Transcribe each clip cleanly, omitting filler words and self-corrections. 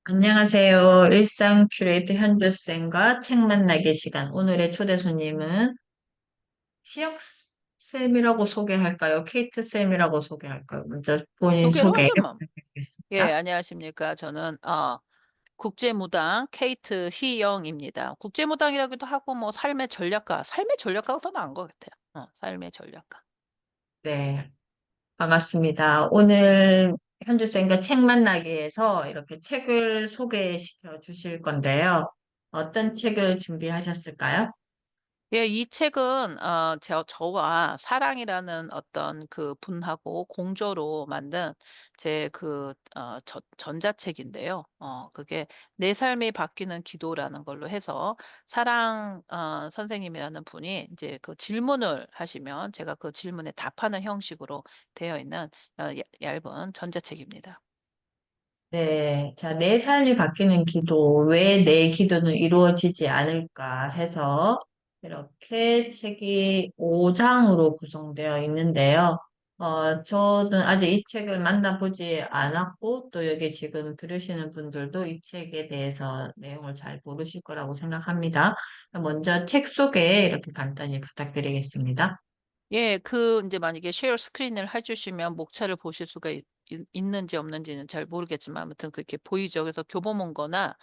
안녕하세요. 일상 큐레이터 현주쌤과 책 만나기 시간. 오늘의 초대 손님은 희혁 쌤이라고 소개할까요? 케이트 쌤이라고 소개할까요? 먼저 본인 소개로 소개 하죠 뭐. 예, 부탁드리겠습니다. 안녕하십니까. 저는 국제무당 케이트 희영입니다. 국제무당이라고도 하고 뭐 삶의 전략가가 더 나은 것 같아요. 삶의 전략가. 네, 반갑습니다. 오늘 현주쌤과 책 만나기에서 이렇게 책을 소개시켜 주실 건데요. 어떤 책을 준비하셨을까요? 예, 이 책은 저와 사랑이라는 어떤 그 분하고 공조로 만든 제 전자책인데요. 그게 내 삶이 바뀌는 기도라는 걸로 해서 사랑 선생님이라는 분이 이제 그 질문을 하시면 제가 그 질문에 답하는 형식으로 되어 있는 얇은 전자책입니다. 네. 자, 내 삶이 바뀌는 기도, 왜 내 기도는 이루어지지 않을까 해서 이렇게 책이 5장으로 구성되어 있는데요. 저는 아직 이 책을 만나보지 않았고, 또 여기 지금 들으시는 분들도 이 책에 대해서 내용을 잘 모르실 거라고 생각합니다. 먼저 책 소개 이렇게 간단히 부탁드리겠습니다. 예. 이제 만약에 쉐어 스크린을 해 주시면 목차를 보실 수가 있는지 없는지는 잘 모르겠지만 아무튼 그렇게 보이죠. 그래서 교보문고나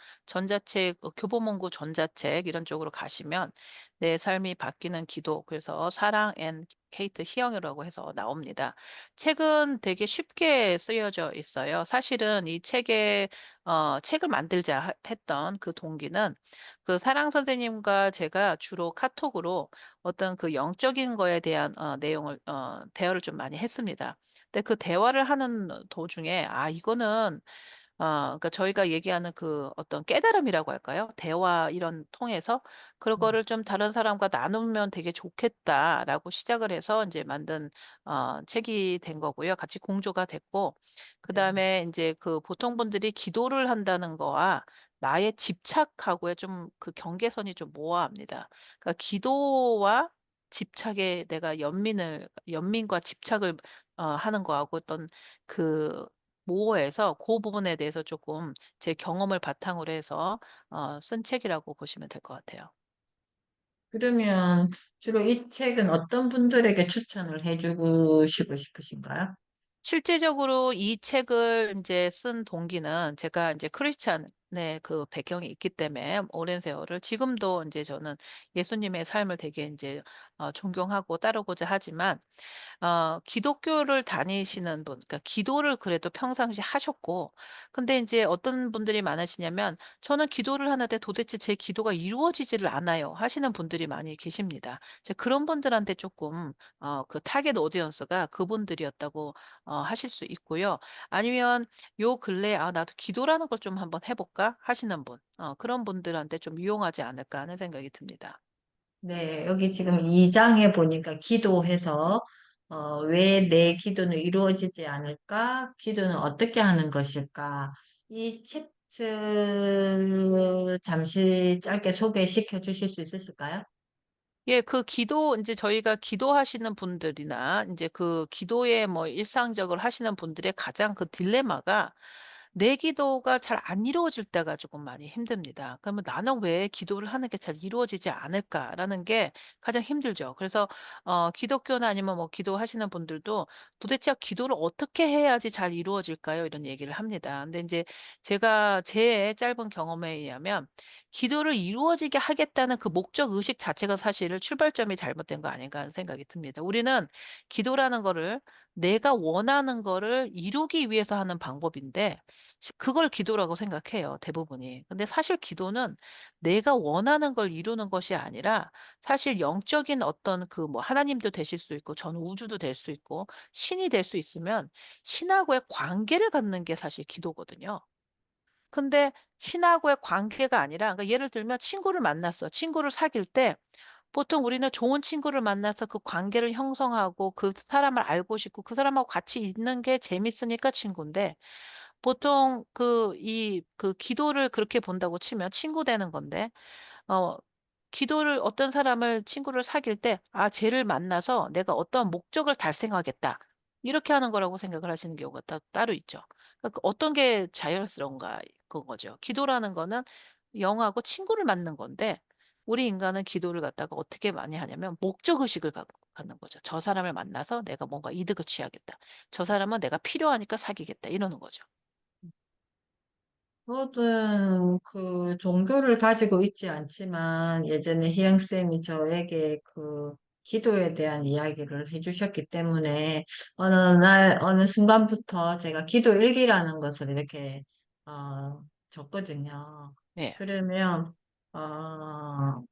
교보문고 전자책 이런 쪽으로 가시면 내 삶이 바뀌는 기도 그래서 사랑 앤 케이트 희영이라고 해서 나옵니다. 책은 되게 쉽게 쓰여져 있어요. 사실은 이 책을 만들자 했던 그 동기는 그 사랑 선생님과 제가 주로 카톡으로 어떤 그 영적인 거에 대한 내용을 대화를 좀 많이 했습니다. 근데 그 대화를 하는 도중에 이거는 그러니까 저희가 얘기하는 그 어떤 깨달음이라고 할까요? 대화 이런 통해서 그런 네. 거를 좀 '다른 사람과 나누면 되게 좋겠다.'라고 시작을 해서 인제 만든 책이 된 거고요. 같이 공조가 됐고 네. 그다음에 인제 그 보통 분들이 기도를 한다는 거와 나의 집착하고의 좀 그 경계선이 좀 모호합니다. 그러니까 기도와 집착에 내가 연민과 집착을 하는 거하고 어떤 그 모호해서 그 부분에 대해서 조금 제 경험을 바탕으로 해서 쓴 책이라고 보시면 될 것 같아요. 그러면 주로 이 책은 어떤 분들에게 추천을 해주고 싶으신가요? 실제적으로 이 책을 이제 쓴 동기는 제가 이제 크리스찬의 그 배경이 있기 때문에 오랜 세월을 지금도 이제 저는 예수님의 삶을 되게 이제 존경하고 따르고자 하지만 기독교를 다니시는 분 그러니까 기도를 그래도 평상시에 하셨고 근데 인제 어떤 분들이 많으시냐면 "저는 기도를 하는데 도대체 제 기도가 이루어지지를 않아요." 하시는 분들이 많이 계십니다. 이제 그런 분들한테 쪼끔 그 타겟 오디언스가 그분들이었다고 하실 수 있고요. 아니면 요 근래에 '아 나도 기도라는 걸 좀 한번 해 볼까?' 하시는 분 그런 분들한테 좀 유용하지 않을까 하는 생각이 듭니다. 네, 여기 지금 2장에 보니까 기도해서 왜 내 기도는 이루어지지 않을까? 기도는 어떻게 하는 것일까? 이 챕트 잠시 짧게 소개시켜 주실 수 있으실까요? 예. 인제 저희가 기도하시는 분들이나 인제 그 기도에 뭐 일상적으로 하시는 분들의 가장 그 딜레마가 내 기도가 잘 안 이루어질 때가 조금 많이 힘듭니다. 그러면 '나는 왜 기도를 하는 게 잘 이루어지지 않을까?'라는 게 가장 힘들죠. 그래서 기독교나 아니면 뭐 기도하시는 분들도 "도대체 기도를 어떻게 해야지 잘 이루어질까요?" 이런 얘기를 합니다. 근데 인제 제가 제 짧은 경험에 의하면 기도를 이루어지게 하겠다는 그 목적 의식 자체가 사실 출발점이 잘못된 거 아닌가 하는 생각이 듭니다. 우리는 기도라는 거를 내가 원하는 거를 이루기 위해서 하는 방법인데 그걸 기도라고 생각해요, 대부분이. 근데 사실 기도는 내가 원하는 걸 이루는 것이 아니라 사실 영적인 어떤 그 뭐 하나님도 되실 수 있고 전 우주도 될 수 있고 신이 될 수 있으면 신하고의 관계를 갖는 게 사실 기도거든요. 근데 신하고의 관계가 아니라 그러니까 예를 들면 친구를 만났어. 친구를 사귈 때 보통 우리는 좋은 친구를 만나서 그 관계를 형성하고 그 사람을 알고 싶고 그 사람하고 같이 있는 게 재밌으니까 친군데 보통 기도를 그렇게 본다고 치면 친구 되는 건데 어 기도를 어떤 사람을 친구를 사귈 때 '아 쟤를 만나서 내가 어떤 목적을 달성하겠다.' 이렇게 하는 거라고 생각을 하시는 경우가 따로 있죠. 그 어떤 게 자연스러운가 그거죠. 기도라는 거는 영하고 친구를 만난 건데 우리 인간은 기도를 갖다가 어떻게 많이 하냐면 목적 의식을 갖고 갖는 거죠. '저 사람을 만나서 내가 뭔가 이득을 취하겠다. 저 사람은 내가 필요하니까 사귀겠다.' 이러는 거죠. 저는 그 종교를 가지고 있지 않지만 예전에 희영쌤이 저에게 그 기도에 대한 이야기를 해주셨기 때문에 어느 날, 어느 순간부터 제가 기도 일기라는 것을 이렇게, 적거든요. 네. 그러면, 어,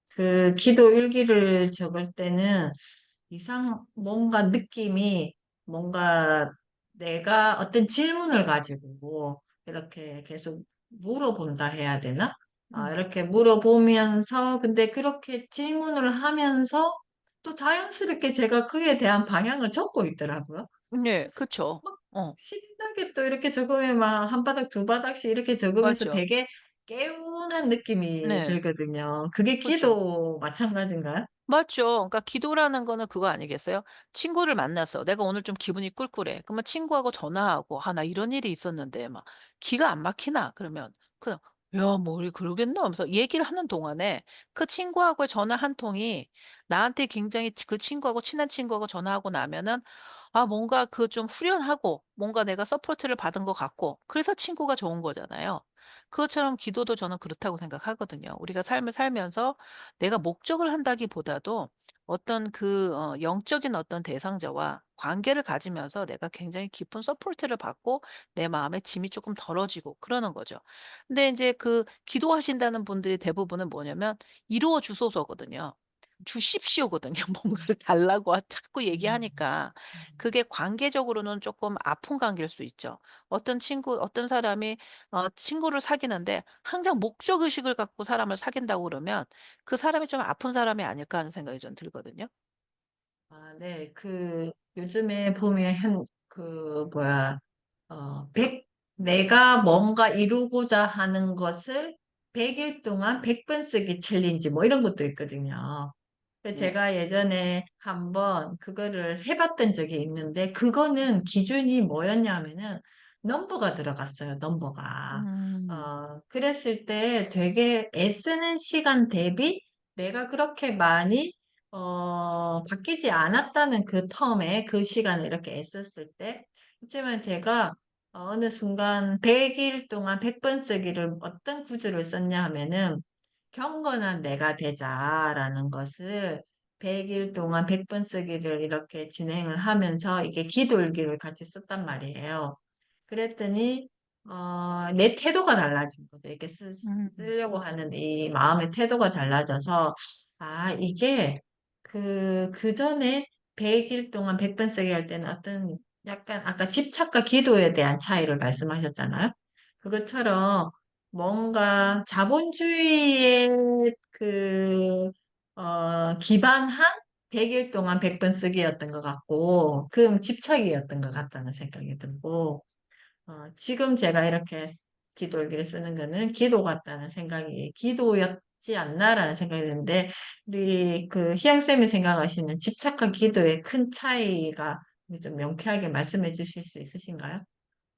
그 기도 일기를 적을 때는 뭔가 느낌이 뭔가 내가 어떤 질문을 가지고 이렇게 계속 물어본다 해야 되나? 음. 이렇게 물어보면서 근데 그렇게 질문을 하면서 또 자연스럽게 제가 그에 대한 방향을 적고 있더라고요. 네. 그래서 그쵸. 막 어. 신나게 또 이렇게 적으면 막 한 바닥 두 바닥씩 이렇게 적으면서 맞죠. 되게 개운한 느낌이 네. 들거든요. 그게 그쵸. 기도 마찬가지인가요? 맞죠. 그러니까 기도라는 거는 그거 아니겠어요? 친구를 만났어. 내가 오늘 좀 기분이 꿀꿀해. 그러면 친구하고 전화하고 "아 나 이런 일이 있었는데." 막 기가 안 막히나 그러면 그냥 "야 뭐 우리 그러겠나?" 하면서 얘기를 하는 동안에 그 친구하고의 전화 한 통이 나한테 굉장히 그 친구하고 친한 친구하고 전화하고 나면은 뭔가 그 좀 후련하고 뭔가 내가 서포트를 받은 것 같고 그래서 친구가 좋은 거잖아요. 그것처럼 기도도 저는 그렇다고 생각하거든요. 우리가 삶을 살면서 내가 목적을 한다기보다도 어떤 영적인 어떤 대상자와 관계를 가지면서 내가 굉장히 깊은 서포트를 받고 내 마음의 짐이 조금 덜어지고 그러는 거죠. 근데 이제 그 기도하신다는 분들이 대부분은 뭐냐면 "이루어 주소서거든요. 주십시오거든요. 뭔가를 달라고 자꾸 음, 얘기하니까. 음. 그게 관계적으로는 조금 아픈 관계일 수 있죠. 어떤 사람이 친구를 사귀는데 항상 목적 의식을 갖고 사람을 사귄다고 그러면 그 사람이 좀 아픈 사람이 아닐까 하는 생각이 좀 들거든요. 네. 요즘에 보면 뭐야, 어, 백, 내가 뭔가 이루고자 하는 것을 100일 동안 100번 쓰기 챌린지 뭐 이런 것도 있거든요. 네. 제가 예전에 한번 그거를 해봤던 적이 있는데, 그거는 기준이 뭐였냐면은, 넘버가 들어갔어요, 넘버가. 음. 그랬을 때 되게 애쓰는 시간 대비 내가 그렇게 많이, 바뀌지 않았다는 그 텀에 그 시간을 이렇게 애썼을 때, 하지만 제가 어느 순간 100일 동안 100번 쓰기를 어떤 구조를 썼냐 하면은, 경건한 내가 되자라는 것을 100일 동안 100번 쓰기를 이렇게 진행을 하면서 이게 기도일기를 같이 썼단 말이에요. 그랬더니, 내 태도가 달라진 거죠. 음. 쓰려고 하는 이 마음의 태도가 달라져서, 이게 그 전에 100일 동안 100번 쓰기 할 때는 어떤 약간 아까 집착과 기도에 대한 차이를 말씀하셨잖아요. 그것처럼 뭔가 자본주의에 기반한 100일 동안 100번 쓰기였던 것 같고, 그 집착이었던 것 같다는 생각이 들고, 지금 제가 이렇게 기도일기를 쓰는 거는 기도 같다는 생각이, 기도였지 않나라는 생각이 드는데, 우리 그 희양쌤이 생각하시는 집착과 기도의 큰 차이가 좀 명쾌하게 말씀해 주실 수 있으신가요?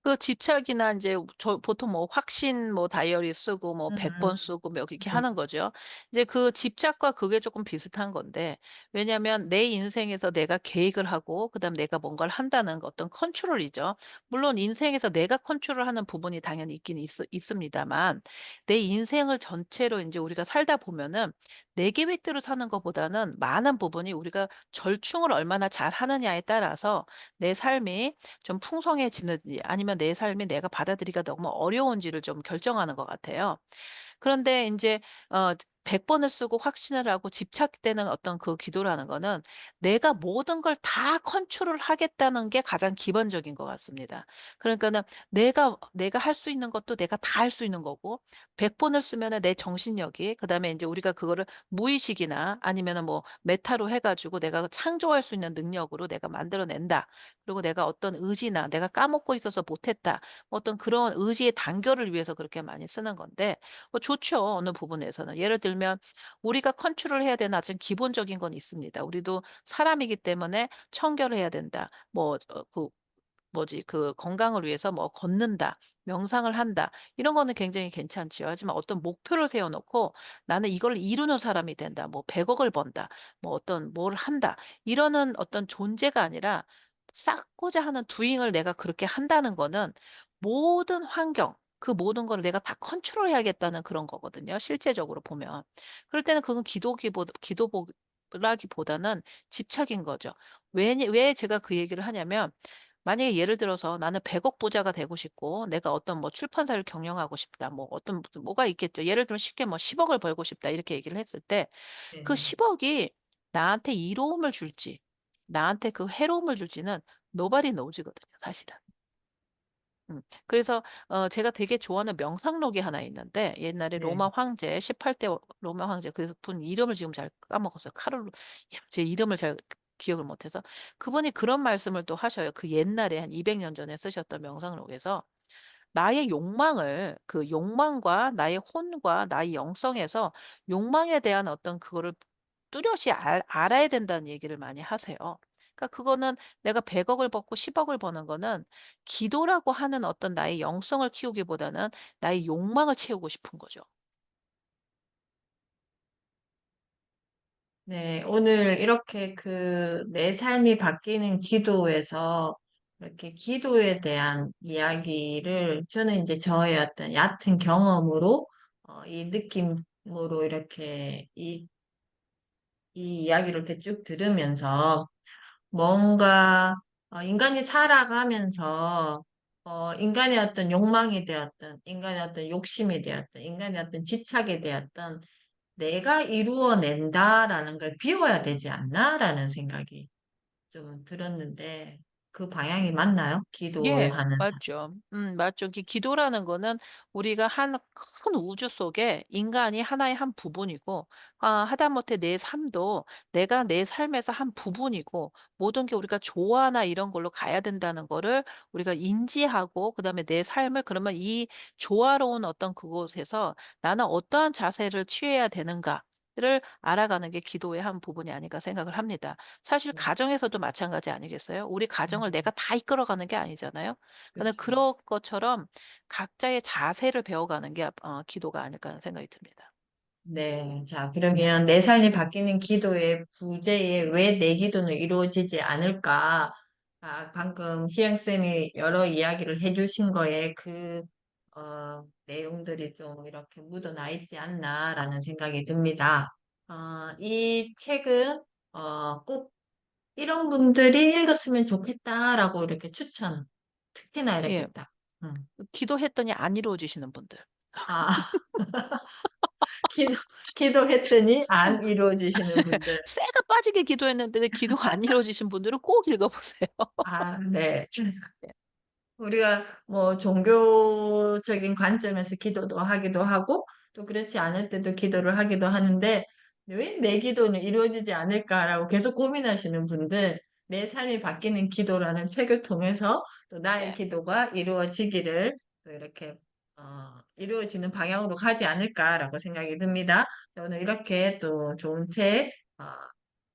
그 집착이나 이제 저 보통 뭐 확신 뭐 다이어리 쓰고 뭐 음, 100번 쓰고 뭐 이렇게 음, 하는 거죠. 이제 그 집착과 그게 조금 비슷한 건데 왜냐하면 내 인생에서 내가 계획을 하고 그다음에 내가 뭔가를 한다는 어떤 컨트롤이죠. 물론 인생에서 내가 컨트롤하는 부분이 당연히 있긴 있습니다만 내 인생을 전체로 이제 우리가 살다 보면은 내 계획대로 사는 것보다는 많은 부분이 우리가 절충을 얼마나 잘하느냐에 따라서 내 삶이 좀 풍성해지는지 아니면 내 삶이 내가 받아들이기가 너무 어려운지를 좀 결정하는 것 같아요. 그런데 인제 100 번을 쓰고 확신을 하고 집착되는 어떤 그 기도라는 거는 내가 모든 걸 다 컨트롤하겠다는 게 가장 기본적인 것 같습니다. 그러니까는 내가 할 수 있는 것도 내가 다 할 수 있는 거고 100 번을 쓰면은 내 정신력이 그다음에 인제 우리가 그거를 무의식이나 아니면은 뭐 메타로 해 가지고 내가 창조할 수 있는 능력으로 내가 만들어 낸다. 그리고 내가 어떤 의지나 내가 까먹고 있어서 못 했다. 어떤 그런 의지의 단결을 위해서 그렇게 많이 쓰는 건데 좋죠, 어느 부분에서는. 예를 들면 우리가 컨트롤해야 되는 아주 기본적인 건 있습니다. 우리도 사람이기 때문에 청결해야 된다. 뭐 뭐지 그 건강을 위해서 뭐 걷는다, 명상을 한다 이런 거는 굉장히 괜찮지요. 하지만 어떤 목표를 세워 놓고 '나는 이걸 이루는 사람이 된다.' 뭐 100억을 번다. 뭐 어떤 뭘 한다. 이러는 어떤 존재가 아니라 쌓고자 하는 도잉을 내가 그렇게 한다는 거는 모든 환경 그 모든 거를 내가 다 컨트롤해야겠다는 그런 거거든요 실제적으로 보면. 그럴 때는 그건 기도라기보다는 집착인 거죠. 왜 제가 그 얘기를 하냐면 만약에 예를 들어서 나는 100억 부자가 되고 싶고 내가 어떤 뭐 출판사를 경영하고 싶다. 뭐 어떤 뭐가 있겠죠. 예를 들면 쉽게 뭐 10억을 벌고 싶다 이렇게 얘기를 했을 때 그 네네. 10억이 나한테 이로움을 줄지 나한테 그 해로움을 줄지는 nobody knows거든요 사실은. 그래서 제가 되게 좋아하는 명상록이 하나 있는데 옛날에 네. 로마 황제 18대 로마 황제 그분 이름을 지금 잘 까먹었어요. 카를로 제 이름을 잘 기억을 못 해서 그분이 그런 말씀을 또 하셔요. 그 옛날에 한 200년 전에 쓰셨던 명상록에서 나의 욕망을 그 욕망과 나의 혼과 나의 영성에서 욕망에 대한 어떤 그거를 뚜렷이 알아야 된다는 얘기를 많이 하세요. 그러니까 그거는 내가 100억을 벌고 10억을 버는 거는 기도라고 하는 어떤 나의 영성을 키우기보다는 나의 욕망을 채우고 싶은 거죠. 네, 오늘 이렇게 그 내 삶이 바뀌는 기도에서 이렇게 기도에 대한 이야기를 저는 이제 저의 어떤 얕은 경험으로 이 느낌으로 이렇게 이 이야기를 이렇게 쭉 들으면서 뭔가 인간이 살아가면서 인간의 어떤 욕망이 되었던 인간의 어떤 욕심이 되었던 인간의 어떤 집착이 되었던 내가 이루어낸다라는 걸 비워야 되지 않나라는 생각이 좀 들었는데 그 방향이 맞나요? 예. 기도하는 사. 맞죠. 맞죠. 기도라는 거는 우리가 한 큰 우주 속에 인간이 하나의 한 부분이고 하다못해 내 삶도 내가 내 삶에서 한 부분이고 모든 게 우리가 조화나 이런 걸로 가야 된다는 거를 우리가 인지하고 그다음에 내 삶을 그러면 이 조화로운 어떤 그곳에서 나는 어떠한 자세를 취해야 되는가를 알아가는 게 기도의 한 부분이 아닐까 생각을 합니다. 사실 네. 가정에서도 마찬가지 아니겠어요? 우리 가정을 내가 다 이끌어가는 게 아니잖아요. 근데 그렇죠. 그런 것처럼 각자의 자세를 배워가는 게 기도가 아닐까 하는 생각이 듭니다. 네. 자, 그러면 내 삶이 바뀌는 기도의 부재에 왜 내 기도는 이루어지지 않을까? 방금 희영쌤이 여러 이야기를 해주신 거에 내용들이 좀 이렇게 묻어나 있지 않나라는 생각이 듭니다. 이 책은, 꼭 이런 분들이 읽었으면 좋겠다라고 이렇게 추천, 특히나 예. 이렇게 딱. 음. 기도했더니 안 이루어지시는 분들. 아, 기도, 기도했더니 안 이루어지시는 분들. 쇠가 빠지게 기도했는데 기도가 안 이루어지신 분들은 꼭 읽어 보세요. 네. 네. 우리가 뭐 종교적인 관점에서 기도도 하기도 하고 또 그렇지 않을 때도 기도를 하기도 하는데 왜 내 기도는 이루어지지 않을까라고 계속 고민하시는 분들 내 삶이 바뀌는 기도라는 책을 통해서 또 나의 네. 기도가 이루어지기를 또 이렇게 이루어지는 방향으로 가지 않을까라고 생각이 듭니다. 오늘 이렇게 또 좋은 책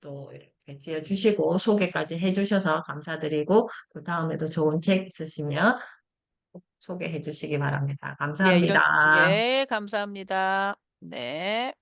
또 이렇게 지어주시고 소개까지 해주셔서 감사드리고 또 다음에도 좋은 책 있으시면 꼭 소개해 주시기 바랍니다. 네. 감사합니다. 예 감사합니다. 네.